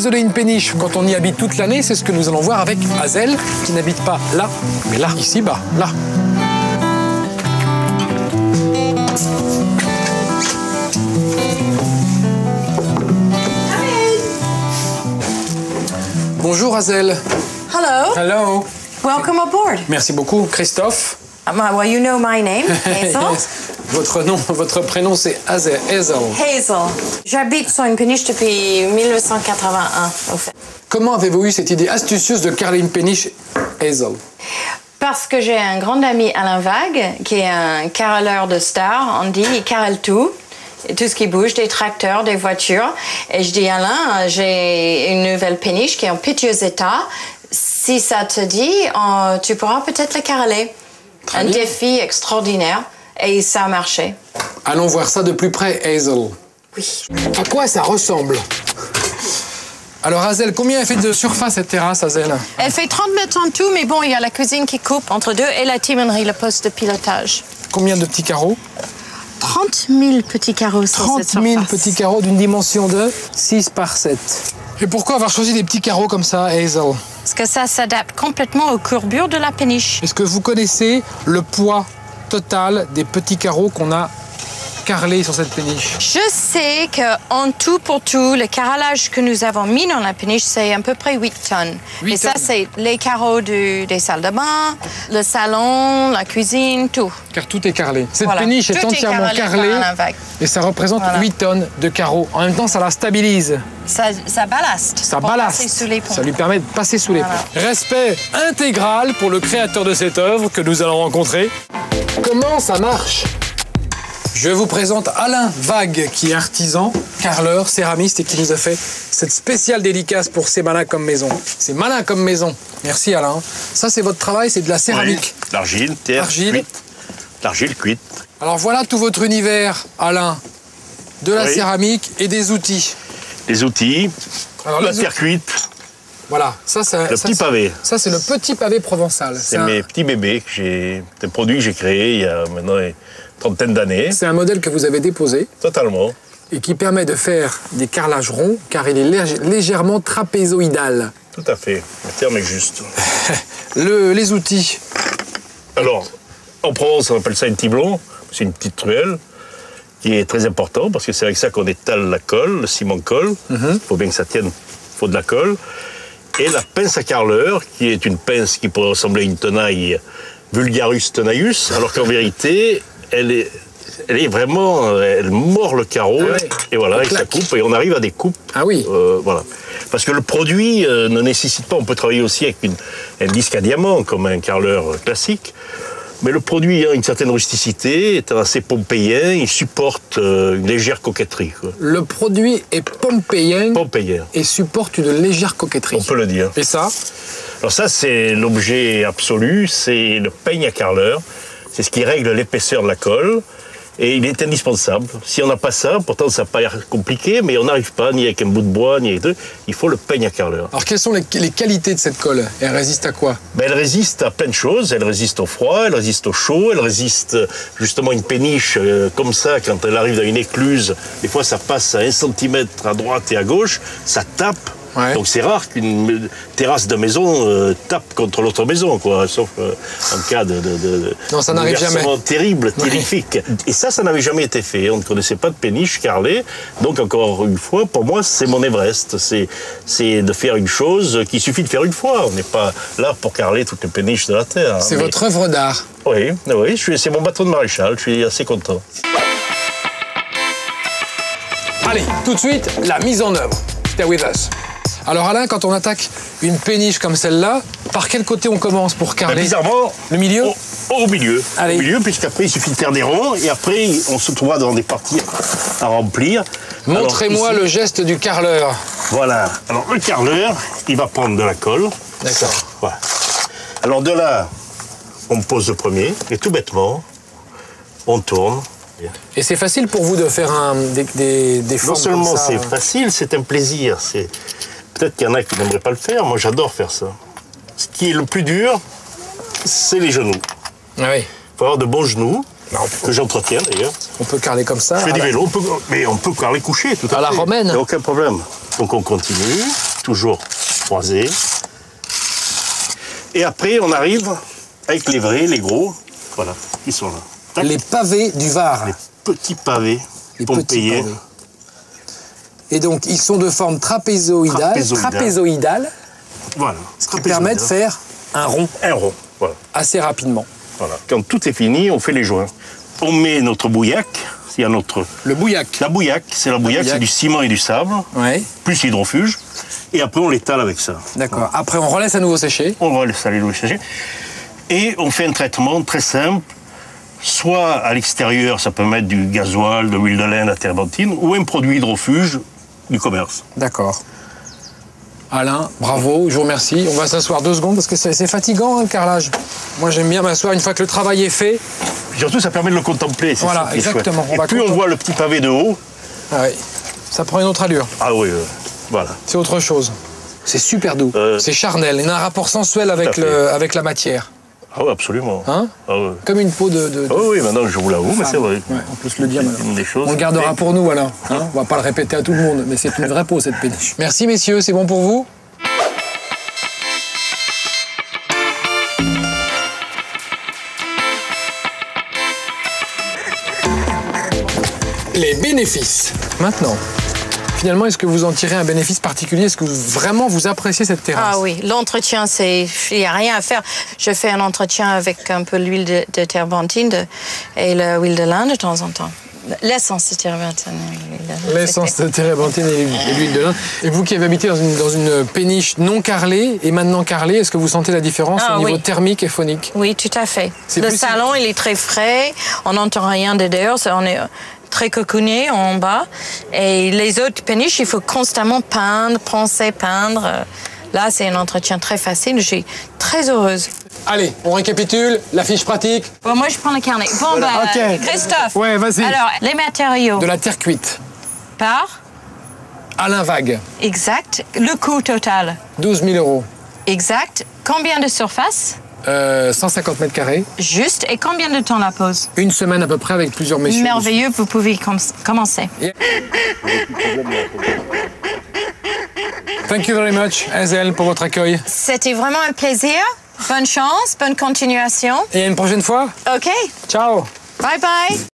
isoler une péniche quand on y habite toute l'année, c'est ce que nous allons voir avec Hazel, qui n'habite pas là, mais là, ici-bas, là. Bonjour Hazel. Hello. Hello. Welcome aboard. Merci beaucoup, Christophe. Well, you know my name, Hazel. Yes. Votre prénom c'est Hazel. Hazel. J'habite sur une péniche depuis 1981, au fait. Comment avez-vous eu cette idée astucieuse de carreler une péniche, Hazel? Parce que j'ai un grand ami, Alain Vague, qui est un carreleur de star. On dit, il carrele tout. Tout ce qui bouge, des tracteurs, des voitures. Et je dis, Alain, j'ai une nouvelle péniche qui est en piteux état. Si ça te dit, tu pourras peut-être la carreler. Un défi extraordinaire. Et ça a marché. Allons voir ça de plus près, Hazel. Oui. À quoi ça ressemble? Alors, Hazel, combien elle fait de surface, cette terrasse, Hazel? Elle fait 30 mètres en tout, mais bon, il y a la cuisine qui coupe entre deux et la timonerie, le poste de pilotage. Combien de petits carreaux? 30 000 petits carreaux sur 30 cette surface. 000 petits carreaux d'une dimension de 6 par 7. Et pourquoi avoir choisi des petits carreaux comme ça, Hazel? Parce que ça s'adapte complètement aux courbures de la péniche. Est-ce que vous connaissez le poids total des petits carreaux qu'on a carrelés sur cette péniche? Je sais qu'en tout pour tout, le carrelage que nous avons mis dans la péniche, c'est à peu près 8 tonnes. 8 Et ça, tonnes. c'est les carreaux des salles de bain, le salon, la cuisine, tout. Car tout est carrelé. Cette Voilà. péniche est Tout entièrement carrelé par carrelée Alain Vague. et ça représente Voilà. 8 tonnes de carreaux. En même temps, ça la stabilise. Ça ballaste. Ça pour ballaste. passer sous les ponts. Ça lui permet de passer sous les Voilà. ponts. Respect intégral pour le créateur de cette œuvre que nous allons rencontrer. Comment ça marche? Je vous présente Alain Vague, qui est artisan, carreleur, céramiste et qui nous a fait cette spéciale dédicace pour C'est malin comme maison. C'est malin comme maison. Merci Alain. Ça, c'est votre travail, c'est de la céramique. Oui, l'argile, terre, Argile. cuite. L'argile cuite. Alors voilà tout votre univers, Alain. De la Oui. céramique et des outils. Les outils, Alors, la les terre cuite, Voilà, ça, c'est le petit pavé. Ça, c'est le petit pavé provençal. C'est mes petits bébés que j'ai. C'est un produit que j'ai créé il y a maintenant une trentaine d'années. C'est un modèle que vous avez déposé Totalement. et qui permet de faire des carrelages ronds car il est légèrement trapézoïdal. Tout à fait. Le terme est juste. Les outils. Alors, en Provence, on appelle ça un tiblon. C'est une petite truelle qui est très important parce que c'est avec ça qu'on étale la colle, le ciment colle. Il faut bien que ça tienne, il faut de la colle. Et la pince à carreleur, qui est une pince qui pourrait ressembler à une tenaille vulgarus tenaillus, alors qu'en vérité, elle est vraiment, elle mord le carreau, Ah ouais. et voilà, et ça Clac. coupe, et on arrive à des coupes. Ah oui. Voilà. Parce que le produit ne nécessite pas, on peut travailler aussi avec un disque à diamant, comme un carreleur classique, mais le produit a une certaine rusticité, est assez pompéien, il supporte une légère coquetterie. Quoi. Le produit est pompéien Pompéien, et supporte une légère coquetterie. on peut le dire. Et ça? Alors ça, c'est l'objet absolu, c'est le peigne à carreleur. C'est ce qui règle l'épaisseur de la colle. Et il est indispensable. Si on n'a pas ça, pourtant ça n'a pas l'air compliqué, mais on n'arrive pas, ni avec un bout de bois, ni avec deux. Il faut le peigne à carreleur. Alors, quelles sont les qualités de cette colle? Elle résiste à quoi? Ben, elle résiste à plein de choses. Elle résiste au froid, elle résiste au chaud, elle résiste justement à une péniche comme ça, quand elle arrive dans une écluse. Des fois, ça passe à 1 centimètre à droite et à gauche, ça tape. Ouais. Donc c'est rare qu'une terrasse de maison tape contre l'autre maison, quoi, sauf en cas de Non, ça n'arrive jamais. bouleversement terrible, terrifique. Et ça n'avait jamais été fait. On ne connaissait pas de péniche carrelée. Donc encore une fois, pour moi, c'est mon Everest. C'est de faire une chose qu'il suffit de faire une fois. On n'est pas là pour carreler toutes les péniches de la Terre. C'est Mais- votre œuvre d'art. Oui, c'est mon bâton de maréchal. Je suis assez content. Allez, tout de suite, la mise en œuvre. Stay with us. Alors Alain, quand on attaque une péniche comme celle-là, par quel côté on commence pour carreler? Bizarrement, Le milieu? au milieu. Allez. Au milieu, puisqu'après, il suffit de faire des ronds, et après, on se trouvera dans des parties à remplir. Montrez-moi Alors, le ici, geste du carreleur. Voilà. Alors, le carreleur, il va prendre de la colle. D'accord. Voilà. Alors, de là, on pose le premier, et tout bêtement, on tourne. Et c'est facile pour vous de faire des Non formes seulement comme ça, c'est facile, c'est un plaisir. Peut-être qu'il y en a qui n'aimeraient pas le faire, moi j'adore faire ça. Ce qui est le plus dur, c'est les genoux. Ah oui. Il faut avoir de bons genoux, Non, que j'entretiens d'ailleurs. on peut carreler comme ça. Je fais à du la- vélo, mais on peut carreler couché, tout à fait. À la romaine. Il n'y a aucun problème. Donc on continue. toujours croisés. Et après, on arrive avec les vrais, les gros, voilà, qui sont là. Tac. Les pavés du Var. Les petits pavés Les pompéiers. petits pavés. Et donc, ils sont de forme trapézoïdale, Voilà. ce qui permet de faire un rond un rond, voilà. assez rapidement. Voilà. Quand tout est fini, on fait les joints. On met notre bouillac, il y a notre... Le bouillac. La bouillac, c'est du ciment et du sable, Ouais. plus l'hydrofuge. Et après, on l'étale avec ça. D'accord. Après, on relaisse à nouveau sécher. On va laisser aller le sécher. Et on fait un traitement très simple. Soit à l'extérieur, ça peut mettre du gasoil, de l'huile de lin, de la térébenthine, ou un produit hydrofuge du commerce. D'accord. Alain, bravo, je vous remercie. On va s'asseoir 2 secondes parce que c'est fatigant, hein, le carrelage. Moi, j'aime bien m'asseoir une fois que le travail est fait. Surtout, ça permet de le contempler. C'est Voilà, ça qui est exactement. chouette. On va Et plus on voit le petit pavé de haut, Ah oui. Ça prend une autre allure. ah oui, voilà. C'est autre chose. C'est super doux. C'est charnel. Il y a un rapport sensuel avec, fait. avec la matière. Ah oui, absolument. Hein? Ah oui. Comme une peau de Ah oui, maintenant je vous l'avoue, mais c'est vrai. Ouais, on peut se le dire C'est maintenant. une des choses. On le gardera pour nous, Alain. Hein, on va pas le répéter à tout le monde, mais c'est une vraie peau, cette péniche. Merci, messieurs. C'est bon pour vous? Les bénéfices. Maintenant, finalement, est-ce que vous en tirez un bénéfice particulier? Est-ce que vraiment vous appréciez cette terrasse? Ah oui, l'entretien, il n'y a rien à faire. Je fais un entretien avec un peu l'huile de térébenthine et l'huile de lin de temps en temps. L'essence de térébenthine. L'essence de térébenthine et l'huile de lin. Et vous qui avez habité dans une péniche non carrelée et maintenant carrelée, est-ce que vous sentez la différence au niveau thermique et phonique? Oui, tout à fait. Le plus- salon, il est très frais. On n'entend rien de dehors. On est très cocooné en bas. Et les autres péniches, il faut constamment peindre, penser, peindre. Là, c'est un entretien très facile. Je suis très heureuse. Allez, on récapitule, la fiche pratique. Bon, moi, je prends le carnet. Bon, ok. Christophe. Ouais, vas-y. Alors, les matériaux. De la terre cuite. Par. Alain Vague, Exact. Le coût total. 12 000 €. Exact. Combien de surface? 150 mètres carrés. Juste. Et combien de temps la pause? Une semaine à peu près avec plusieurs messieurs. Merveilleux, vous pouvez commencer. Thank you very much, Hazel, pour votre accueil. C'était vraiment un plaisir. Bonne chance, bonne continuation. Et à une prochaine fois. OK. Ciao. Bye bye.